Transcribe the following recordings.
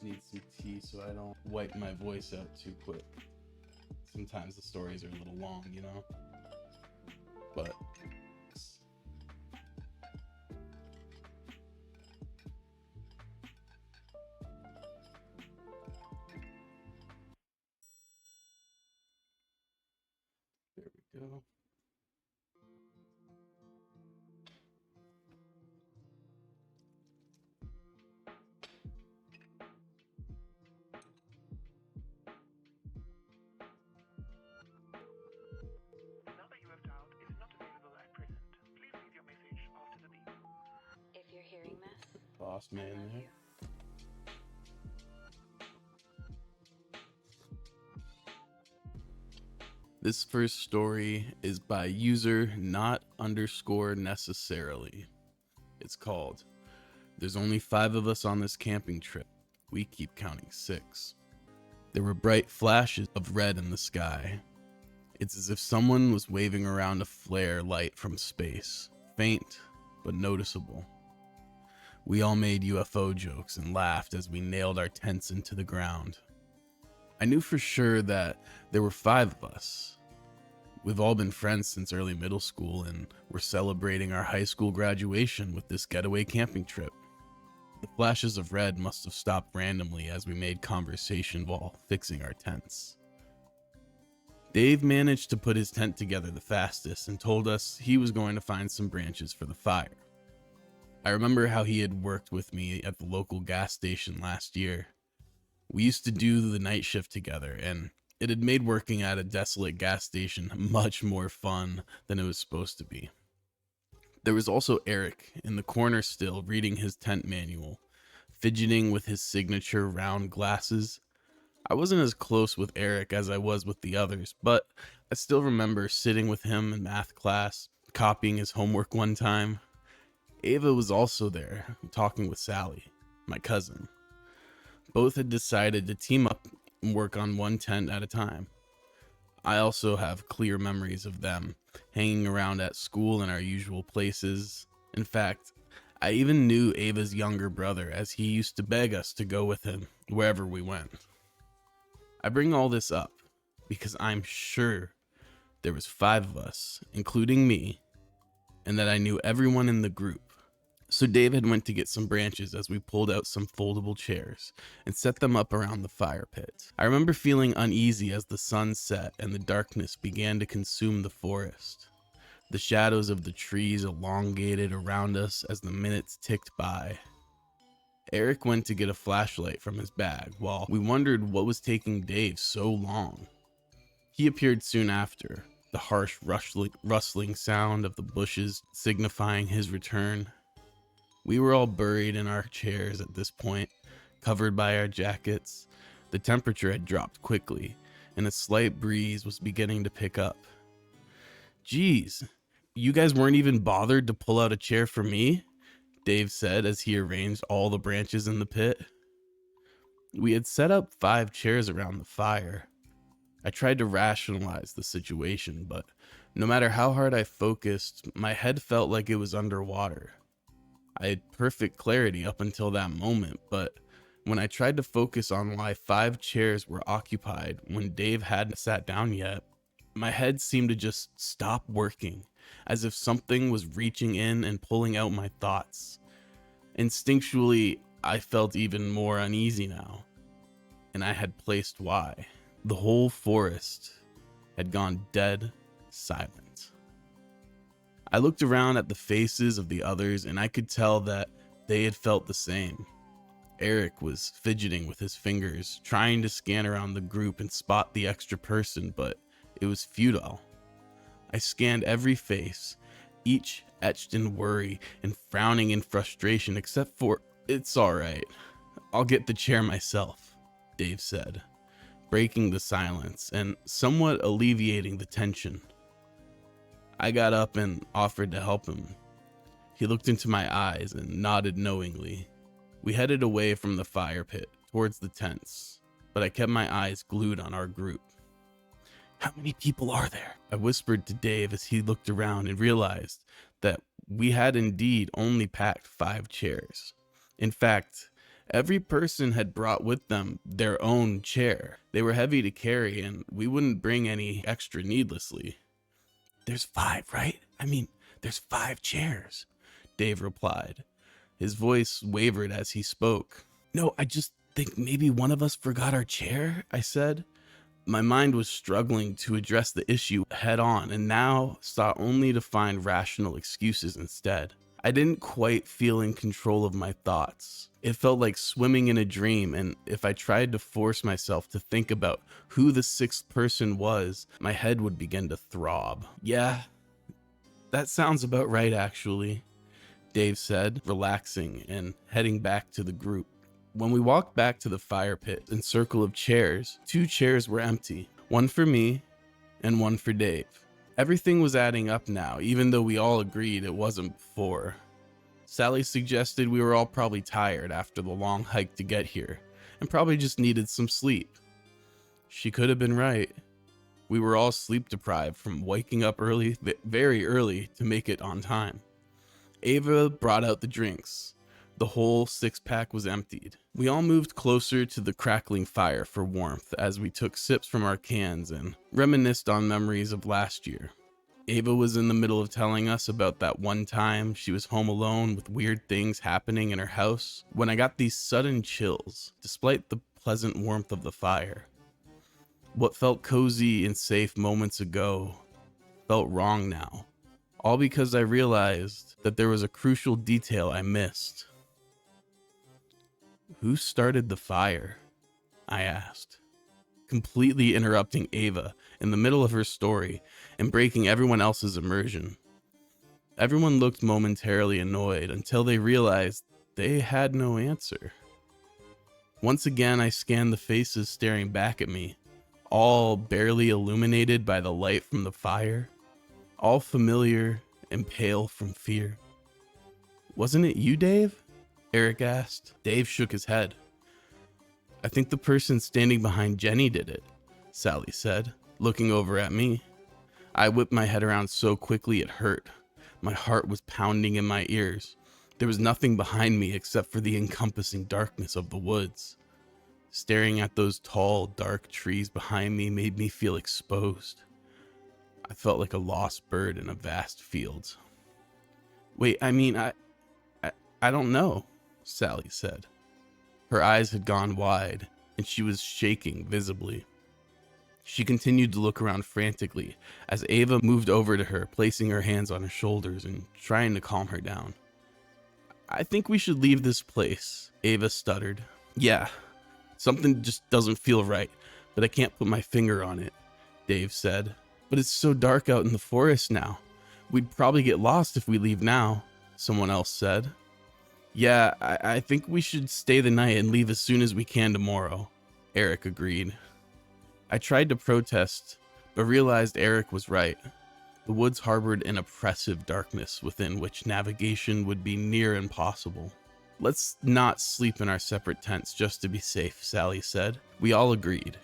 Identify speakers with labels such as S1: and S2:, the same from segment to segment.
S1: need some tea so I don't wipe my voice out too quick. Sometimes the stories are a little long, you know? But there we go.
S2: The number you have dialed is not available at present. Please leave your message after the beep.
S3: If you're hearing this,
S1: Boss
S3: I
S1: man
S3: love
S1: there.
S3: you.
S1: This first story is by user not underscore necessarily. It's called There's Only 5 of Us on This Camping Trip. We keep counting 6. There were bright flashes of red in the sky. It's as if someone was waving around a flare light from space, faint but noticeable. We all made UFO jokes and laughed as we nailed our tents into the ground. I knew for sure that there were 5 of us. We've all been friends since early middle school, and we're celebrating our high school graduation with this getaway camping trip. The flashes of red must have stopped randomly as we made conversation while fixing our tents. Dave managed to put his tent together the fastest and told us he was going to find some branches for the fire. I remember how he had worked with me at the local gas station last year. We used to do the night shift together, and it had made working at a desolate gas station much more fun than it was supposed to be. There was also Eric in the corner still reading his tent manual, fidgeting with his signature round glasses. I wasn't as close with Eric as I was with the others, but I still remember sitting with him in math class, copying his homework one time. Ava was also there, talking with Sally, my cousin. Both had decided to team up and work on one tent at a time. I also have clear memories of them hanging around at school in our usual places. In fact, I even knew Ava's younger brother, as he used to beg us to go with him wherever we went. I bring all this up because I'm sure there was 5 of us, including me, and that I knew everyone in the group. So David went to get some branches as we pulled out some foldable chairs and set them up around the fire pit. I remember feeling uneasy as the sun set and the darkness began to consume the forest. The shadows of the trees elongated around us as the minutes ticked by. Eric went to get a flashlight from his bag while we wondered what was taking Dave so long. He appeared soon after, the harsh rustling sound of the bushes signifying his return. We were all buried in our chairs at this point, covered by our jackets. The temperature had dropped quickly, and a slight breeze was beginning to pick up. "Geez, you guys weren't even bothered to pull out a chair for me?" Dave said as he arranged all the branches in the pit. We had set up 5 chairs around the fire. I tried to rationalize the situation, but no matter how hard I focused, my head felt like it was underwater. I had perfect clarity up until that moment, but when I tried to focus on why 5 chairs were occupied when Dave hadn't sat down yet, my head seemed to just stop working, as if something was reaching in and pulling out my thoughts. Instinctually, I felt even more uneasy now, and I had placed why. The whole forest had gone dead silent. I looked around at the faces of the others, and I could tell that they had felt the same. Eric was fidgeting with his fingers, trying to scan around the group and spot the extra person, but it was futile. I scanned every face, each etched in worry and frowning in frustration, except for, "It's all right. I'll get the chair myself," Dave said, breaking the silence and somewhat alleviating the tension. I got up and offered to help him. He looked into my eyes and nodded knowingly. We headed away from the fire pit towards the tents, but I kept my eyes glued on our group. "How many people are there?" I whispered to Dave as he looked around and realized that we had indeed only packed 5 chairs. In fact, Every person had brought with them their own chair. They were heavy to carry, and we wouldn't bring any extra needlessly. There's 5, right? I mean, there's 5 chairs, Dave replied. His voice wavered as he spoke. No, I just think maybe one of us forgot our chair, I said. My mind was struggling to address the issue head on and now sought only to find rational excuses instead. I didn't quite feel in control of my thoughts. It felt like swimming in a dream, and if I tried to force myself to think about who the 6th person was, my head would begin to throb. Yeah, that sounds about right actually, Dave said, relaxing and heading back to the group. When we walked back to the fire pit and circle of chairs, 2 chairs were empty, one for me and one for Dave. Everything was adding up now, even though we all agreed it wasn't before. Sally suggested we were all probably tired after the long hike to get here, and probably just needed some sleep. She could have been right. We were all sleep deprived from waking up early, very early, to make it on time. Ava brought out the drinks. The whole 6-pack was emptied. We all moved closer to the crackling fire for warmth as we took sips from our cans and reminisced on memories of last year. Ava was in the middle of telling us about that one time she was home alone with weird things happening in her house when I got these sudden chills, despite the pleasant warmth of the fire. What felt cozy and safe moments ago felt wrong now, all because I realized that there was a crucial detail I missed. Who started the fire? I asked, completely interrupting Ava in the middle of her story and breaking everyone else's immersion. Everyone looked momentarily annoyed until they realized they had no answer. Once again, I scanned the faces staring back at me, all barely illuminated by the light from the fire, all familiar and pale from fear. Wasn't it you, Dave? Eric asked. Dave shook his head. I think the person standing behind Jenny did it, Sally said, looking over at me. I whipped my head around so quickly it hurt. My heart was pounding in my ears. There was nothing behind me except for the encompassing darkness of the woods. Staring at those tall, dark trees behind me made me feel exposed. I felt like a lost bird in a vast field. Wait, I mean, I don't know, Sally said. Her eyes had gone wide, and she was shaking visibly. She continued to look around frantically as Ava moved over to her, placing her hands on her shoulders and trying to calm her down. I think we should leave this place, Ava stuttered. Yeah, something just doesn't feel right, but I can't put my finger on it, Dave said. But it's so dark out in the forest now. We'd probably get lost if we leave now, someone else said. Yeah, I think we should stay the night and leave as soon as we can tomorrow, Eric agreed. I tried to protest, but realized Eric was right. The woods harbored an oppressive darkness within which navigation would be near impossible. Let's not sleep in our separate tents just to be safe, Sally said. We all agreed.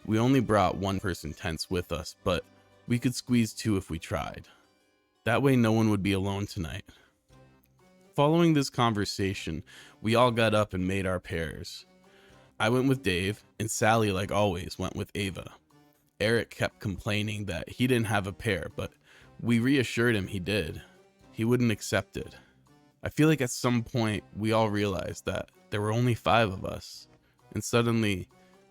S1: We only brought 1-person tents with us, but we could squeeze 2 if we tried. That way no one would be alone tonight. Following this conversation, we all got up and made our pairs. I went with Dave, and Sally, like always, went with Ava. Eric kept complaining that he didn't have a pair, but we reassured him he did. He wouldn't accept it. I feel like at some point, we all realized that there were only 5 of us, and suddenly,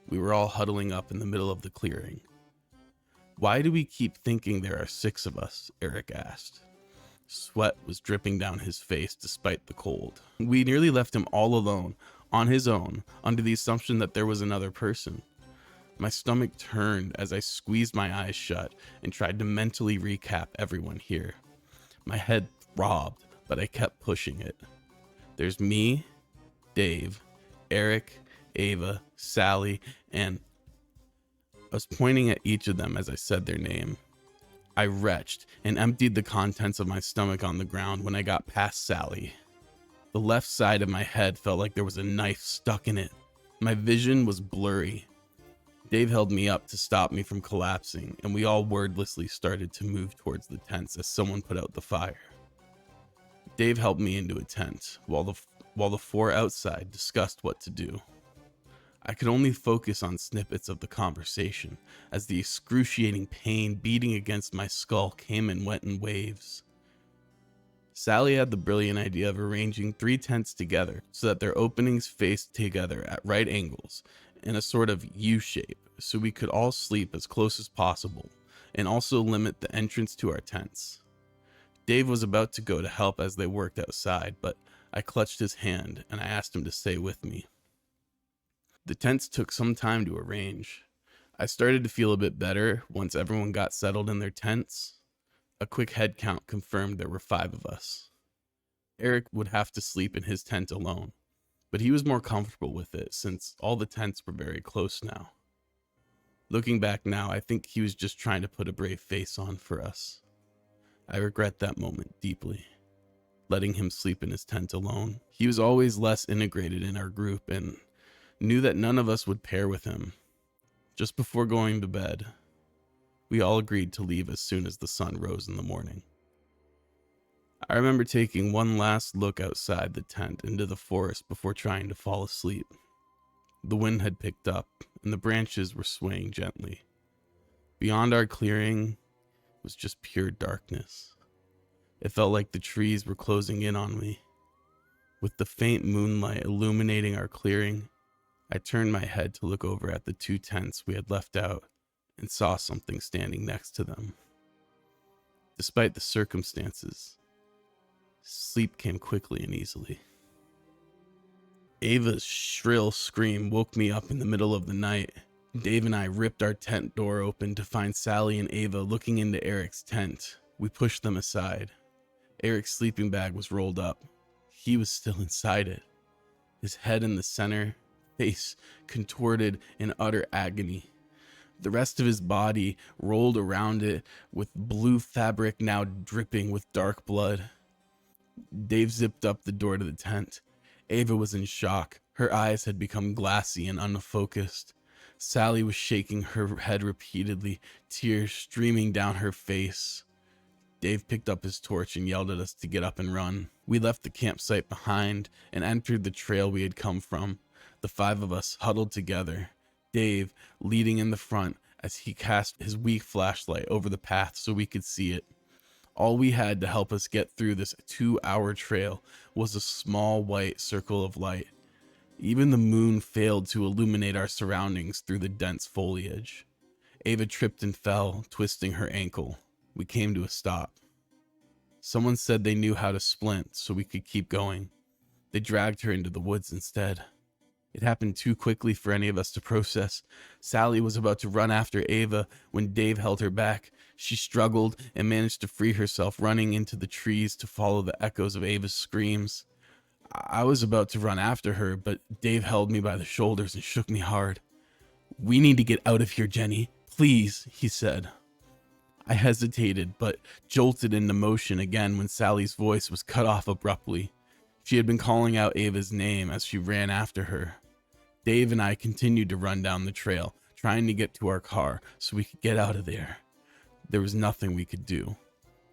S1: we were all huddling up in the middle of the clearing. Why do we keep thinking there are 6 of us? Eric asked. Sweat was dripping down his face despite the cold. We nearly left him all alone, on his own, under the assumption that there was another person. My stomach turned as I squeezed my eyes shut and tried to mentally recap everyone here. My head throbbed, but I kept pushing it. There's me, Dave, Eric, Ava, Sally, and I was pointing at each of them as I said their name. I retched and emptied the contents of my stomach on the ground when I got past Sally. The left side of my head felt like there was a knife stuck in it. My vision was blurry. Dave held me up to stop me from collapsing, and we all wordlessly started to move towards the tents as someone put out the fire. Dave helped me into a tent, while while the four outside discussed what to do. I could only focus on snippets of the conversation as the excruciating pain beating against my skull came and went in waves. Sally had the brilliant idea of arranging 3 tents together so that their openings faced together at right angles in a sort of U shape so we could all sleep as close as possible and also limit the entrance to our tents. Dave was about to go to help as they worked outside, but I clutched his hand and I asked him to stay with me. The tents took some time to arrange. I started to feel a bit better once everyone got settled in their tents. A quick head count confirmed there were 5 of us. Eric would have to sleep in his tent alone, but he was more comfortable with it since all the tents were very close now. Looking back now, I think he was just trying to put a brave face on for us. I regret that moment deeply, letting him sleep in his tent alone. He was always less integrated in our group and knew that none of us would pair with him. Just before going to bed, we all agreed to leave as soon as the sun rose in the morning. I remember taking one last look outside the tent into the forest before trying to fall asleep. The wind had picked up and the branches were swaying gently. Beyond our clearing was just pure darkness. It felt like the trees were closing in on me. With the faint moonlight illuminating our clearing, I turned my head to look over at the 2 tents we had left out and saw something standing next to them. Despite the circumstances, sleep came quickly and easily. Ava's shrill scream woke me up in the middle of the night. Dave and I ripped our tent door open to find Sally and Ava looking into Eric's tent. We pushed them aside. Eric's sleeping bag was rolled up. He was still inside it, his head in the center, face contorted in utter agony. The rest of his body rolled around it with blue fabric now dripping with dark blood. Dave zipped up the door to the tent. Ava was in shock. Her eyes had become glassy and unfocused. Sally was shaking her head repeatedly, tears streaming down her face. Dave picked up his torch and yelled at us to get up and run. We left the campsite behind and entered the trail we had come from. The 5 of us huddled together, Dave leading in the front as he cast his weak flashlight over the path so we could see it. All we had to help us get through this 2-hour trail was a small white circle of light. Even the moon failed to illuminate our surroundings through the dense foliage. Ava tripped and fell, twisting her ankle. We came to a stop. Someone said they knew how to splint so we could keep going. They dragged her into the woods instead. It happened too quickly for any of us to process. Sally was about to run after Ava when Dave held her back. She struggled and managed to free herself, running into the trees to follow the echoes of Ava's screams. I was about to run after her, but Dave held me by the shoulders and shook me hard. "We need to get out of here, Jenny. Please," he said. I hesitated, but jolted into motion again when Sally's voice was cut off abruptly. She had been calling out Ava's name as she ran after her. Dave and I continued to run down the trail, trying to get to our car so we could get out of there. There was nothing we could do.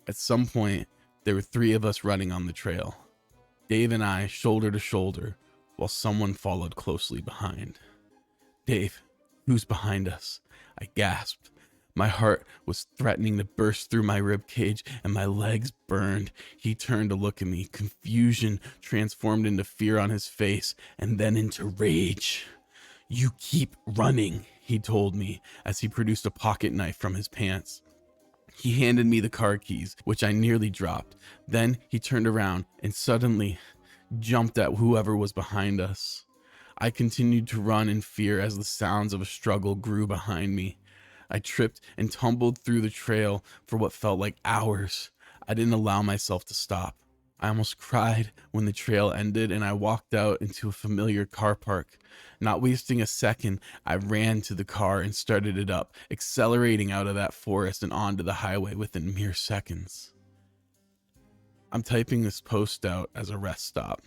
S1: At some point, there were 3 of us running on the trail. Dave and I shoulder to shoulder, while someone followed closely behind. "Dave, who's behind us?" I gasped. My heart was threatening to burst through my rib cage and my legs burned. He turned to look at me, confusion transformed into fear on his face and then into rage. "You keep running," he told me as he produced a pocket knife from his pants. He handed me the car keys, which I nearly dropped. Then he turned around and suddenly jumped at whoever was behind us. I continued to run in fear as the sounds of a struggle grew behind me. I tripped and tumbled through the trail for what felt like hours. I didn't allow myself to stop. I almost cried when the trail ended and I walked out into a familiar car park. Not wasting a second, I ran to the car and started it up, accelerating out of that forest and onto the highway within mere seconds. I'm typing this post out as a rest stop.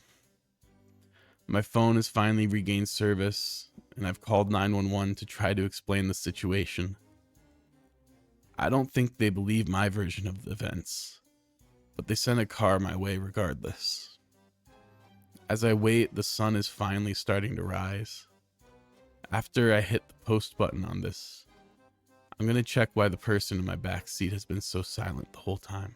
S1: My phone has finally regained service, and I've called 911 to try to explain the situation. I don't think they believe my version of the events, but they sent a car my way regardless. As I wait, the sun is finally starting to rise. After I hit the post button on this, I'm going to check why the person in my back seat has been so silent the whole time.